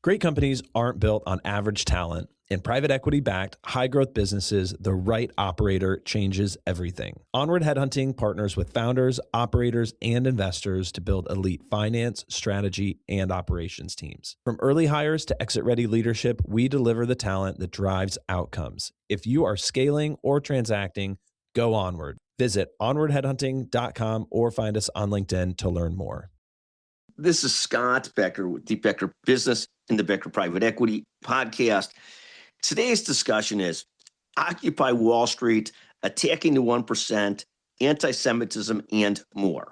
Great companies aren't built on average talent. In private equity-backed, high-growth businesses, the right operator changes everything. Onward Headhunting partners with founders, operators, and investors to build elite finance, strategy, and operations teams. From early hires to exit-ready leadership, we deliver the talent that drives outcomes. If you are scaling or transacting, go Onward. Visit onwardheadhunting.com or find us on LinkedIn to learn more. This is Scott Becker with the Becker Business and the Becker Private Equity Podcast. Today's discussion is Occupy Wall Street, attacking the 1%, anti-Semitism, and more.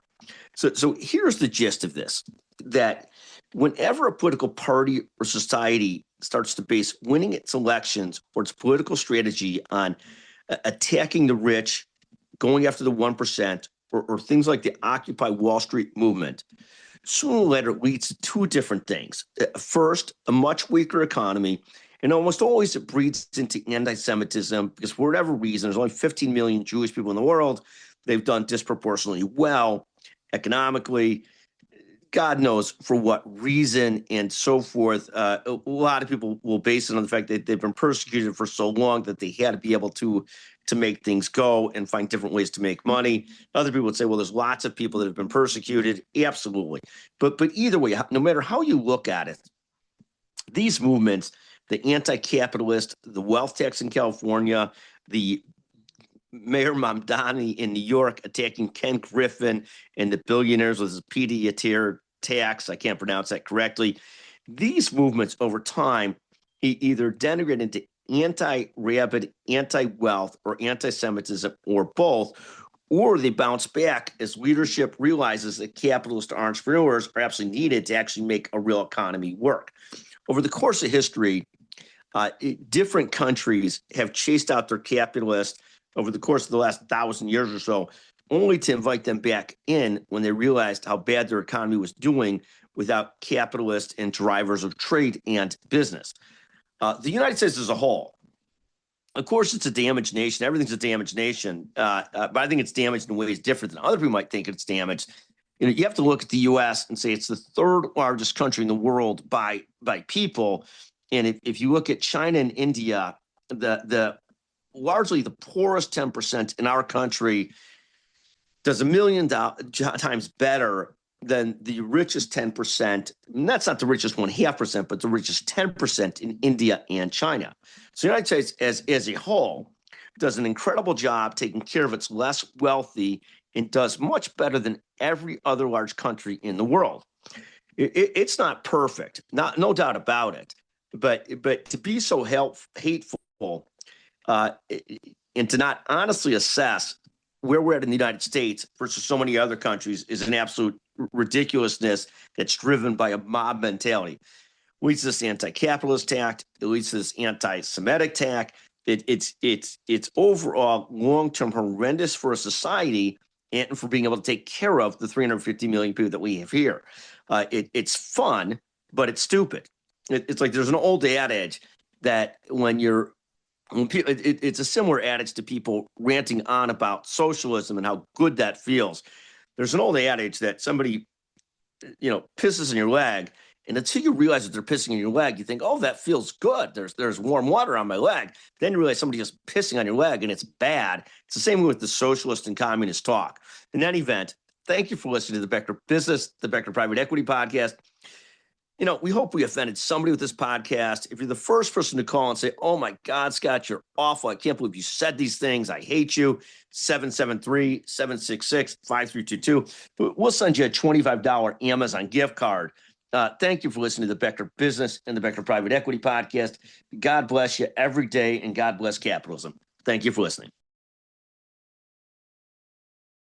So here's the gist of this, that whenever a political party or society starts to base winning its elections or its political strategy on attacking the rich, going after the 1%, or things like the Occupy Wall Street movement, sooner or later it leads to two different things. First, a much weaker economy, and almost always it breeds into anti-Semitism because for whatever reason, there's only 15 million Jewish people in the world. They've done disproportionately well economically, God knows for what reason and so forth. A lot of people will base it on the fact that they've been persecuted for so long that they had to be able to make things go and find different ways to make money. Other people would say, well, there's lots of people that have been persecuted. Absolutely. But either way, no matter how you look at it, these movements, the anti-capitalist, the wealth tax in California, the Mayor Mamdani in New York attacking Ken Griffin and the billionaires with his PDA tax, I can't pronounce that correctly. These movements over time either denigrate into anti-rabid, anti-wealth, or anti-Semitism, or both, or they bounce back as leadership realizes that capitalist entrepreneurs are absolutely needed to actually make a real economy work. Over the course of history, different countries have chased out their capitalists over the course of the last 1,000 years or so, only to invite them back in when they realized how bad their economy was doing without capitalists and drivers of trade and business. The United States as a whole, of course, it's a damaged nation. Everything's a damaged nation, but I think it's damaged in ways different than other people might think it's damaged. You have to look at the U.S. and say it's the third largest country in the world by people. And if you look at China and India, the largely the poorest 10% in our country does 1 million times better than the richest 10%. And that's not the richest 0.5%, but the richest 10% in India and China. So the United States as a whole does an incredible job taking care of its less wealthy and does much better than every other large country in the world. It's not perfect, no doubt about it. But to be so hateful and to not honestly assess where we're at in the United States versus so many other countries is an absolute ridiculousness that's driven by a mob mentality. It leads to this anti-capitalist tact. It leads to this anti-Semitic tact. It's overall long-term horrendous for a society and for being able to take care of the 350 million people that we have here. It's fun, but it's stupid. It's like there's an old adage that it's a similar adage to people ranting on about socialism and how good that feels. There's an old adage that somebody, pisses in your leg, and until you realize that they're pissing in your leg, you think, oh, that feels good. There's warm water on my leg. Then you realize somebody's just pissing on your leg, and it's bad. It's the same with the socialist and communist talk. In that event, thank you for listening to the Becker Business, the Becker Private Equity Podcast. We hope we offended somebody with this podcast. If you're the first person to call and say, oh, my God, Scott, you're awful. I can't believe you said these things. I hate you. 773-766-5322. We'll send you a $25 Amazon gift card. Thank you for listening to the Becker Business and the Becker Private Equity Podcast. God bless you every day, and God bless capitalism. Thank you for listening.